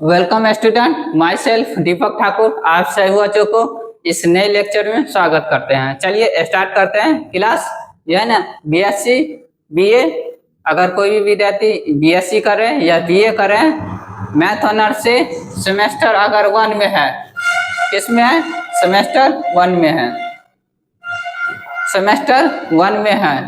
Welcome student, my self दीपक ठाकुर आप सभी बच्चों को इस नए लेक्चर में स्वागत करते हैं। चलिए स्टार्ट करते हैं क्लास। जो है ना बीएससी बीए, अगर कोई भी विद्यार्थी बीएससी करें या बीए करें, मैथ ऑनर्स से सेमेस्टर अगर 1 में है, किसमें है? सेमेस्टर 1 में है। सेमेस्टर 1 में है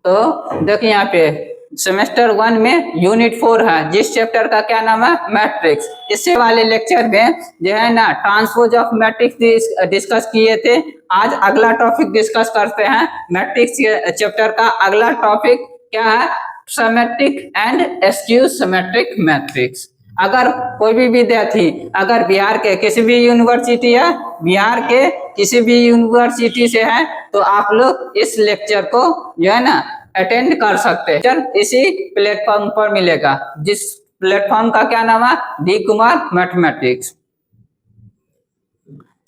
तो देखिए यहाँ पे सेमेस्टर 1 में यूनिट 4 है, जिस चैप्टर का क्या नाम है? मैट्रिक्स। इससे वाले लेक्चर में जो है ना ट्रांसपोज ऑफ मैट्रिक्स डिस्कस किए थे। आज अगला टॉपिक डिस्कस करते हैं। मैट्रिक्स चैप्टर का अगला टॉपिक क्या है? Symmetric and askew symmetric matrix. अगर कोई भी विद्यार्थी अगर बिहार के किसी भी यूनिवर्सिटी या बिहार के किसी भी यूनिवर्सिटी से है तो आप लोग इस लेक्चर को जो है ना अटेंड कर सकते हैं। इसी प्लेटफॉर्म पर मिलेगा, जिस प्लेटफॉर्म का क्या नाम है? D Kumar mathematics.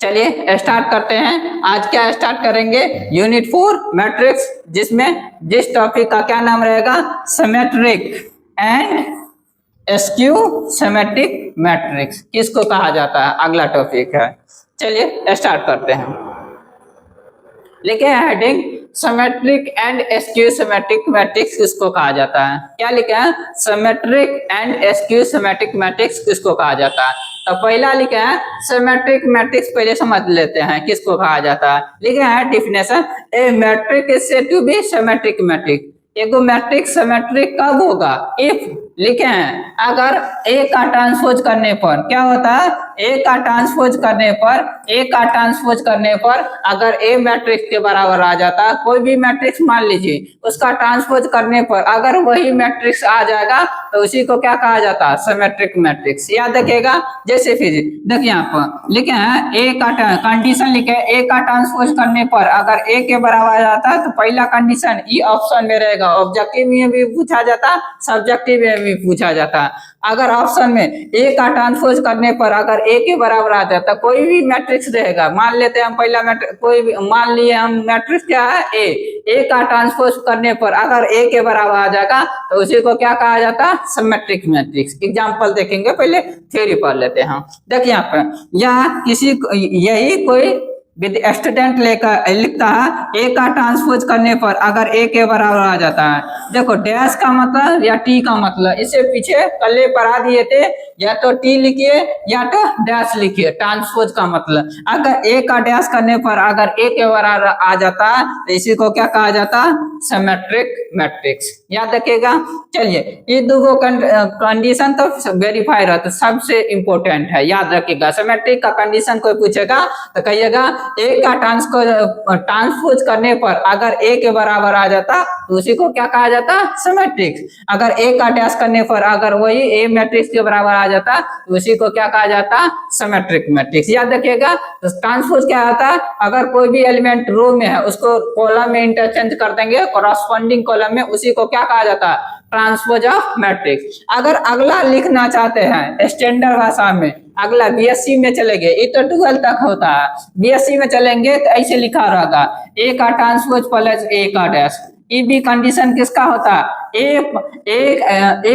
चलिए स्टार्ट करते हैं। आज क्या स्टार्ट करेंगे? यूनिट 4 मैट्रिक्स, जिसमें जिस टॉपिक का क्या नाम रहेगा? Symmetric and askew symmetric matrix. किसको कहा जाता है? अगला टॉपिक है। चलिए स्टार्ट करते हैं। लिखे हैं heading symmetric and askew symmetric matrix किसको कहा जाता है? क्या लिखे हैं? Symmetric and askew symmetric matrix किसको कहा जाता है? तो पहला लिखे हैं सिमेट्रिक मैट्रिक्स, पहले समझ लेते हैं किसको कहा जाता है। लिखे हैं definition, a matrix is said to be symmetric matrix. एगो मैट्रिक सिमेट्रिक कब होगा? इफ लिखे हैं अगर ए का ट्रांसपोज करने पर क्या होता है? ए का ट्रांसपोज करने पर अगर ए मैट्रिक्स के बराबर आ जाता है, कोई भी मैट्रिक्स मान लीजिए, उसका ट्रांसपोज करने पर अगर वही मैट्रिक्स आ जाएगा तो उसी को क्या कहा जाता है? Symmetric matrix. याद रखिएगा। जैसे फिर देखिए यहाँ पर लिखे हैं ए का कंडीशन लिखे, ए का ट्रांसपोज करने पर अगर ए के बराबर आ जाता है तो पहला कंडीशन ई ऑप्शन में रहेगा। ऑब्जेक्टिव में भी पूछा जाता, सब्जेक्टिव में भी पूछा जाता। अगर ऑप्शन में ए का ट्रांसपोज करने पर अगर ए के बराबर आ जाता, कोई भी मैट्रिक्स रहेगा, मान लेते हैं हम पहला मैट्रिक्स, कोई भी मान लिए हम मैट्रिक्स क्या है? ए का ट्रांसपोज करने पर अगर ए के बराबर आ जाएगा तो उसी को क्या कहा जाता? Symmetric matrix. एग्जांपल देखेंगे, पहले थ्योरी पढ़ लेते हैं। देखिए यहाँ पर यहाँ किसी यही कोई स्टूडेंट लेकर लिखता है ए का ट्रांसपोज करने पर अगर ए के बराबर आ जाता है। देखो डैश का मतलब या टी का मतलब, इसे पीछे कल्ले पढ़ा दिए थे, या तो टी लिखिए या तो डैश लिखिए। ट्रांसपोज का मतलब अगर ए का डैश करने पर अगर ए के बराबर आ जाता है तो इसी को क्या कहा जाता? Symmetric matrix. याद रखिएगा। चलिए ये दो कंडीशन तो वेरीफाई रहता, सबसे इंपॉर्टेंट है, याद रखिएगा। सिमेट्रिक का कंडीशन कोई पूछेगा तो कहिएगा ए का ट्रांसपोज करने पर अगर ए के बराबर आ जाता तो उसी को क्या कहा जाता? सिमेट्रिक्स। अगर ए का डैश करने पर अगर वही ए मैट्रिक्स के बराबर आ जाता तो उसी को क्या कहा जाता? Symmetric matrix. याद रखिएगा। तो ट्रांसपोज क्या आता है? अगर कोई भी एलिमेंट रो में है उसको कॉलम में इंटरचेंज कर देंगे, कॉरस्पॉन्डिंग कॉलम में, उसी को क्या कहा जाता है? Transpose of matrix. अगर अगला लिखना चाहते हैं स्टैंडर्ड भाषा में, अगला बीएससी में चलेंगे, ये तो 12 तक होता है, बीएससी में चलेंगे तो ऐसे लिखा रहेगा ए का ट्रांसपोज प्लस ए का डैश। ई बी कंडीशन किसका होता है? ए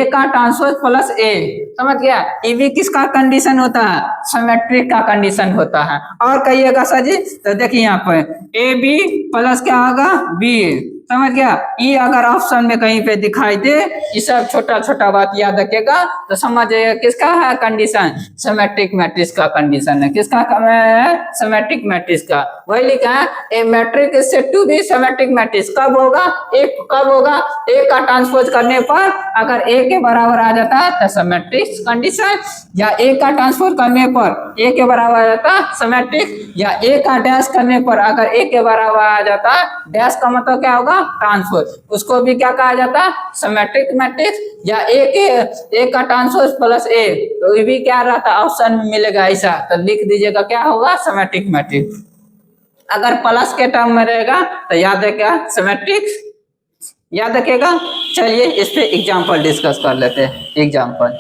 का ट्रांसपोज प्लस ए। समझ गया? ई बी किसका कंडीशन होता है? सिमेट्रिक का कंडीशन होता है। और कहिएगा सर जी, तो देखिए यहाँ पर ए बी प्लस क्या होगा? बी। समझ गया? ई अगर ऑप्शन में कहीं पे दिखाई दे, ये सब छोटा छोटा बात याद रखेगा तो समझ जाइए किसका है कंडीशन? सिमेट्रिक मैट्रिक्स का कंडीशन है। किसका है? सिमेट्रिक मैट्रिक्स का। वही लिखा है a matrix is said to be symmetric matrix. कब होगा? कब होगा? ए का ट्रांसपोज करने पर अगर ए के बराबर आ जाता है तो सिमेट्रिक कंडीशन, या ए का ट्रांसपोज करने पर ए के बराबर आ जाता सिमेट्रिक, या ए का डैश करने पर अगर ए के बराबर आ जाता, डैश का मतलब क्या होगा? ट्रांसपोज, उसको भी क्या कहा जाता? Symmetric matrix. या ए का ट्रांसपोज प्लस ए, तो ये भी क्या रहता? ऑप्शन में मिलेगा ऐसा, तो लिख दीजिएगा क्या होगा? Symmetric matrix. अगर प्लस के टर्म में रहेगा तो याद है क्या? सिमेट्रिक्स। याद रखिएगा। चलिए इस पे एग्जांपल डिस्कस कर लेते हैं। एग्जांपल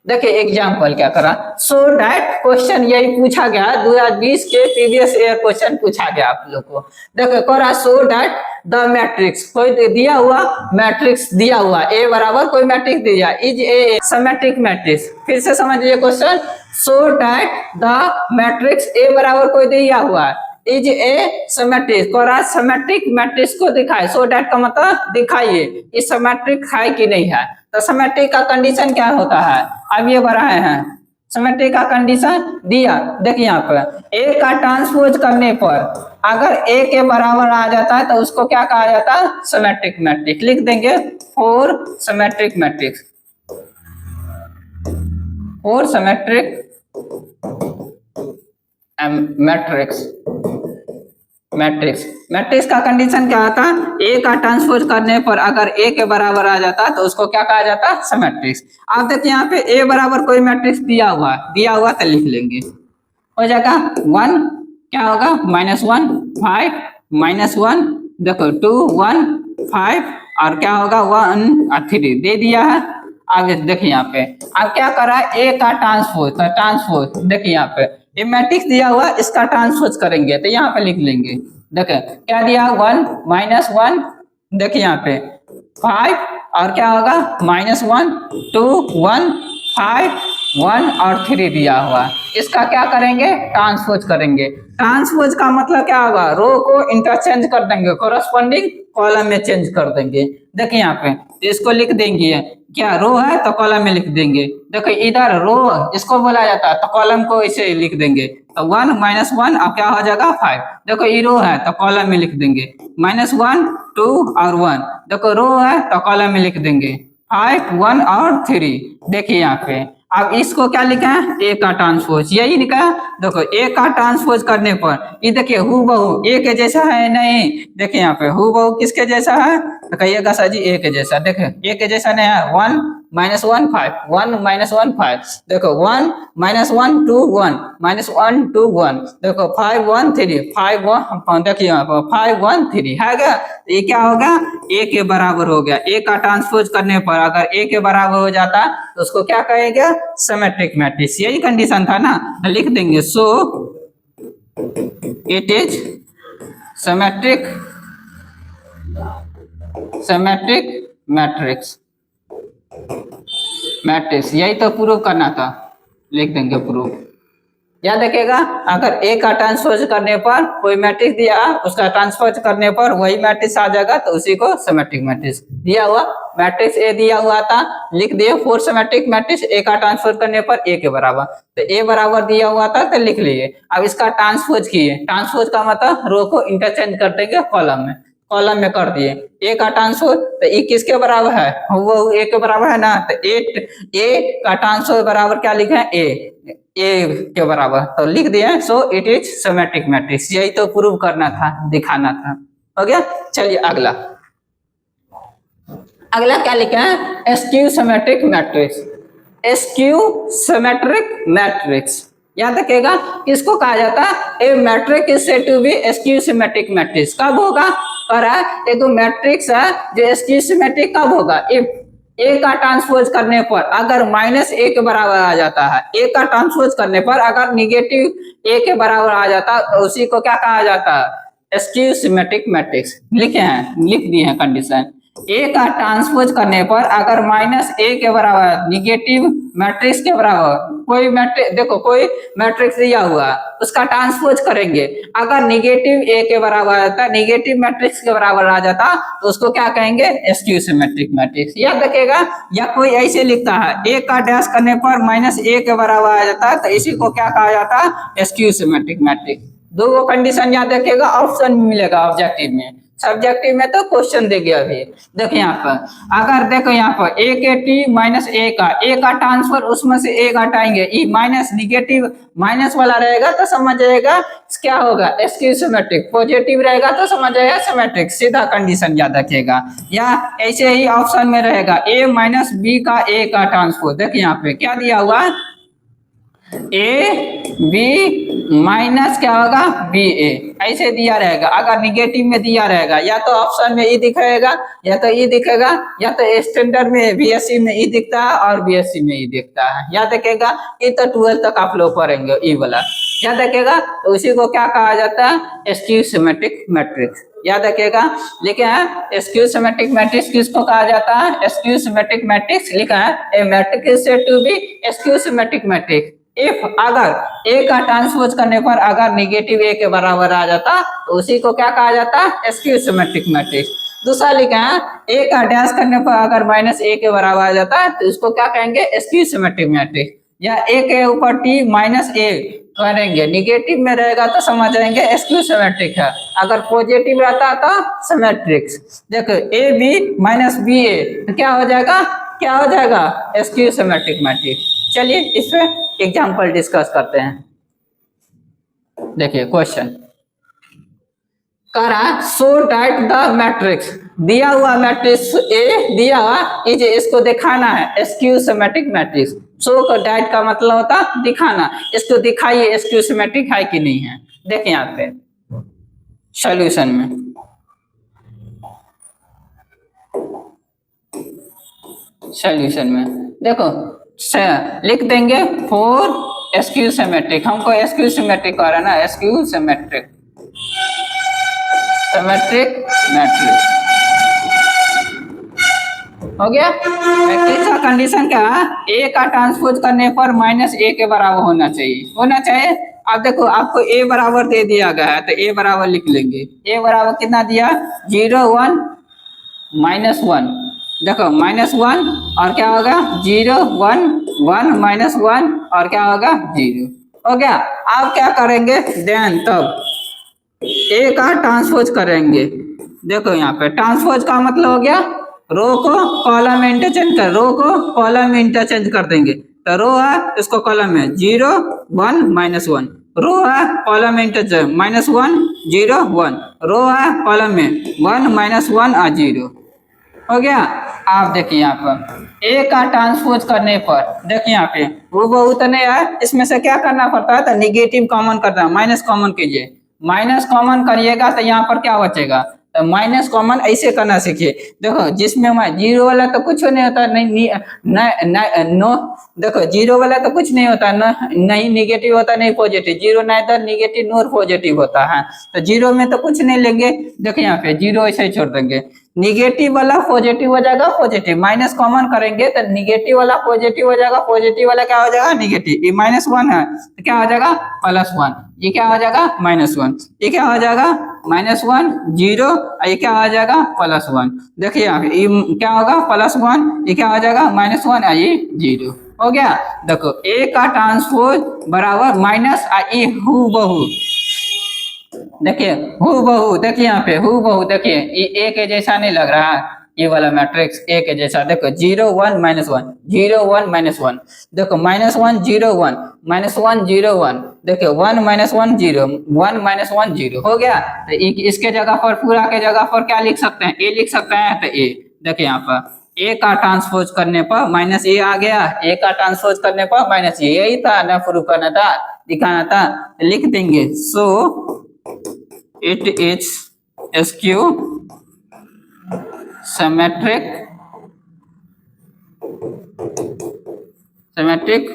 देखिए, एग्जांपल क्या करा, सो दैट क्वेश्चन यही पूछा गया 2020 के प्रीवियस ईयर क्वेश्चन पूछा गया आप लोग को। देखो करा, सो दैट द मैट्रिक्स, कोई दिया हुआ मैट्रिक्स दिया हुआ ए बराबर कोई मैट्रिक्स दिया, इज ए सिमेट्रिक मैट्रिक्स। फिर से समझिए question, so that the matrix A बराबर कोई दिया हुआ है, इज ए सिमेट्रिक, और सिमेट्रिक मैट्रिक्स को दिखाए, सो दैट का मतलब दिखाइए ये सिमेट्रिक है कि नहीं है। तो सिमेट्रिक का कंडीशन क्या होता है, अब ये बढ़ाए हैं सिमेट्रिक का कंडीशन दिया, देखिए यहाँ पर ए का ट्रांसपोज करने पर अगर ए के बराबर आ जाता है तो उसको क्या कहा जाता है, सिमेट्रिक मैट्रिक्स। लिख देंगे four symmetric matrix, four symmetric matrix. Matrix का कंडीशन क्या होता है, ए का ट्रांसपोज करने पर अगर ए के बराबर आ जाता तो उसको क्या कहा जाता है, सिमेट्रिक्स। आप देखिए यहाँ पे ए बराबर कोई मैट्रिक्स दिया हुआ तो लिख लेंगे, हो जाएगा 1 क्या होगा -1 5 -1 देखो 2 1 5 और क्या होगा 1 3 दे दिया है। आगे देखिए यहाँ पे अब क्या करा है, ए का ट्रांसपोज देखिए यहाँ पे ये मैट्रिक्स दिया हुआ इसका ट्रांसपोज करेंगे तो यहाँ पे लिख लेंगे, देखें क्या दिया 1 -1 देखिए यहाँ पे 5 और क्या होगा -1 2 1 5 1 और 3 दिया हुआ, इसका क्या करेंगे, ट्रांसपोज करेंगे। ट्रांसपोज का मतलब क्या होगा, रो को इंटरचेंज कर देंगे, कोरस्पॉन्डिंग कॉलम में चेंज कर देंगे। देखिए यहाँ पे इसको लिख देंगे, क्या रो है तो कॉलम में लिख देंगे, देखो इधर रो इसको बोला जाता है तो कॉलम को इसे लिख देंगे, तो 1 -1 अब क्या हो जाएगा 5, देखो ये रो है तो कॉलम में लिख देंगे -1 2 और 1, देखो रो है तो कॉलम में लिख देंगे 5 1 और 3। देखिए यहाँ पे अब इसको क्या लिखा है, ए का ट्रांसपोज, यही लिखा है। देखो ए का ट्रांसपोज करने पर ये देखिए हूबहू ए के जैसा है नहीं, देखिए यहाँ पे हूबहू किसके जैसा है, तो कहिएगा सर जी ए के जैसा, देखे ए के जैसा नहीं है, 1 -1 5 1 -1 5 देखो 1 -1 2 1 -1 2 1 देखो 5 1 3 5 1 देखिए यहाँ पर 5 1 3 है क्या, ये क्या होगा ए के बराबर हो गया। ए का ट्रांसपोज करने पर अगर ए के बराबर हो जाता तो उसको क्या कहेगा, सिमेट्रिक मैट्रिक्स, यही कंडीशन था ना, लिख देंगे so it is symmetric matrix, यही तो प्रूव करना था, लिख देंगे प्रूव। याद रखिएगा अगर ए का ट्रांसपोज करने पर कोई मैट्रिक्स दिया उसका ट्रांसपोज करने पर वही मैट्रिक्स आ जाएगा तो उसी को सिमेट्रिक मैट्रिक्स। दिया हुआ मैट्रिक्स ए दिया हुआ था, लिख दिए 4 सिमेट्रिक मैट्रिक्स, ए का ट्रांसपोज करने पर ए के बराबर, तो ए बराबर दिया हुआ था तो लिख लिए। अब इसका ट्रांसपोज किए, ट्रांसपोज का मतलब रो को इंटरचेंज कर देंगे कॉलम में कर दिए। ए का ट्रांसपोज तो ए किसके बराबर है, वो ए के बराबर है ना, तो ए का ट्रांसपोज बराबर क्या लिखे है, ए के बराबर, तो लिख दिया so it is symmetric matrix. यही तो प्रूव करना था, दिखाना था, हो गया। चलिए अगला क्या लिखा है, स्क्यू सिमेट्रिक मैट्रिक्स। याद रखिएगा किसको कहा जाता है, a matrix is said to be skew symmetric matrix. कब होगा, और एक मैट्रिक्स है जो स्क्यू सिमेट्रिक कब होगा, इफ ए का ट्रांसपोज करने पर अगर -a के बराबर आ जाता है, ए का ट्रांसपोज करने पर अगर निगेटिव ए के बराबर आ जाता तो उसी को क्या कहा जाता है, स्क्यू सिमेट्रिक मैट्रिक्स। लिख दिए हैं कंडीशन, ए का ट्रांसपोज करने पर अगर -a के बराबर निगेटिव मैट्रिक्स के बराबर कोई मैट्रिक्स, देखो कोई मैट्रिक्स दिया हुआ उसका ट्रांसपोज करेंगे, अगर निगेटिव ए के बराबर आता है, निगेटिव मैट्रिक्स के बराबर आ जाता तो उसको क्या कहेंगे, स्क्यू सिमेट्रिक मैट्रिक्स। याद रखिएगा, या कोई ऐसे लिखता है ए का डैश करने पर -a के बराबर आ जाता है तो इसी को क्या कहा जाता है, स्क्यू सिमेट्रिक मैट्रिक्स। दो कंडीशन याद रखिएगा, ऑप्शन मिलेगा ऑब्जेक्टिव में, सब्जेक्टिव में तो क्वेश्चन देंगे अभी। देखिए यहाँ पर अगर देखो यहाँ पर ए के टी -a का ट्रांसफर उसमें से ए घटाएंगे, ई माइनस निगेटिव माइनस वाला रहेगा तो समझ जाएगा क्या होगा, स्क्यू सिमेट्रिक। पॉजिटिव रहेगा तो समझ जाएगा सिमेट्रिक, सीधा कंडीशन याद रखिएगा। या ऐसे ही ऑप्शन में रहेगा a - b का a का ट्रांसफर। देखिए यहाँ पे क्या दिया हुआ, ए बी माइनस क्या होगा, बी ए, ऐसे दिया रहेगा। अगर निगेटिव में दिया रहेगा या तो ऑप्शन में ई दिखाएगा या तो ई दिखेगा, या तो स्टैंडर्ड में बीएससी में ई दिखता है और बीएससी में ई दिखता है। याद रखिएगा, ये तो 12 तक आप लोग पढ़ेंगे ई वाला, याद रखिएगा। तो उसी को क्या कहा जाता है, स्क्यू सिमेट्रिक मैट्रिक्स। याद रखिएगा। लिखा है स्क्यू सिमेट्रिक मैट्रिक्स किसको कहा जाता है? Skew symmetric matrix. लिखा है a matrix is said to be skew symmetric matrix if अगर ए का ट्रांसपोज करने पर अगर निगेटिव ए के बराबर आ जाता तो उसी को क्या कहा जाता है? Skew symmetric matrix. दूसरा लिखा है ए का डैश करने पर अगर माइनस ए के बराबर आ जाता है तो उसको क्या कहेंगे? Skew symmetric matrix. या ए के ऊपर टी माइनस ए करेंगे, निगेटिव में रहेगा तो समझ जाएंगे स्क्यू सिमेट्रिक है, अगर पॉजिटिव रहता तो सिमेट्रिक्स। देखो ए बी माइनस बी ए तो क्या हो जाएगा? क्या हो जाएगा? Skew symmetric matrix. चलिए इस पे एग्जाम्पल डिस्कस करते हैं। देखिए क्वेश्चन करा सो डाइट द मैट्रिक्स, दिया हुआ मैट्रिक्स ए दिया इज, इसको दिखाना है स्क्यू सिमेट्रिक मैट्रिक्स। सो का डाइट का मतलब होता दिखाना, इसको दिखाइए स्क्यू सिमेट्रिक है कि नहीं है। देखिए यहाँ पे सॉल्यूशन में देखो लिख देंगे फॉर स्क्यू सिमेट्रिक, हमको स्क्यू सिमेट्रिक आ रहा है ना, स्क्यू सिमेट्रिक मैट्रिक्स हो गया। मैट्रिक्स का कंडीशन क्या है? ए का ट्रांसपोज करने पर माइनस ए के बराबर होना चाहिए। अब देखो आपको ए बराबर दे दिया गया है तो ए बराबर लिख लेंगे। ए बराबर कितना दिया? 0 1 -1। देखो -1 और क्या होगा? 0 1 1 -1 और क्या होगा? 0 हो गया। अब क्या करेंगे? देन तब ए का ट्रांसपोज करेंगे। देखो यहाँ पे ट्रांसपोज का मतलब हो गया रो को कॉलम में इंटरचेंज कर, रो को कॉलम में इंटरचेंज कर देंगे। तो रो है इसको कॉलम में 0 1 -1, रो है कॉलम में इंटरचेंज -1 0 1, रो है कॉलम में 1 -1 और 0 हो गया। आप देखिए यहाँ पर ए का ट्रांसपोज करने पर देखिए यहाँ पे वो बहुत नहीं है, इसमें से क्या करना पड़ता है? तो निगेटिव कॉमन करना है, माइनस कॉमन कीजिए। माइनस कॉमन करिएगा तो यहाँ पर क्या बचेगा? तो माइनस कॉमन ऐसे करना सीखिए। देखो जिसमें 0 वाला तो कुछ नहीं होता, नो देखो 0 वाला तो कुछ नहीं होता, नहीं निगेटिव होता नहीं पॉजिटिव, 0 नाइदर निगेटिव नोर पॉजिटिव होता है। तो 0 में तो कुछ नहीं लेंगे। देखो यहाँ पे 0 ऐसे ही छोड़ देंगे। निगेटिव वाला पॉजिटिव हो जाएगा पॉजिटिव, माइनस कॉमन करेंगे तो निगेटिव वाला पॉजिटिव हो जाएगा, पॉजिटिव वाला क्या हो जाएगा? निगेटिव। ये -1 है तो क्या हो जाएगा? +1। ये क्या हो जाएगा? -1। ये क्या हो जाएगा? -1 0, ये क्या हो जाएगा? +1। देखिए यहाँ पे ये क्या होगा? +1, ये क्या हो जाएगा? -1 और ये 0 हो गया। देखो ए का ट्रांसपोज बराबर माइनस ये हूबहू, देखिए हूबहू, देखिए यहाँ पे हूबहू, देखिए ये ए के जैसा नहीं लग रहा है, ये वाला मैट्रिक्स ए के जैसा। देखो 0 1 -1 0 1 -1, देखो -1 0 1 -1 0 1, देखिए 1 -1 0 1 -1 0 हो गया। तो इसके जगह पर पूरा के जगह पर क्या लिख सकते हैं? ए लिख सकते हैं। तो ए देखिए यहाँ पर ए का ट्रांसपोज करने पर माइनस ए आ गया, ए का ट्रांसपोज करने पर माइनस ए, यही था ना, प्रूफ करना था, दिखाना था। लिख देंगे so it is skew symmetric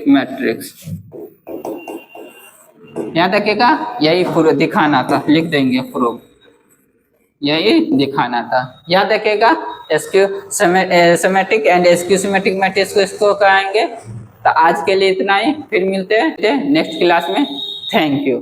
matrix. याद रखिएगा, यही प्रूफ दिखाना था, लिख देंगे प्रूफ, यही दिखाना था। याद रखिएगा skew symmetric and skew symmetric matrix को इसको कराएंगे। तो आज के लिए इतना ही, फिर मिलते हैं नेक्स्ट क्लास में। Thank you.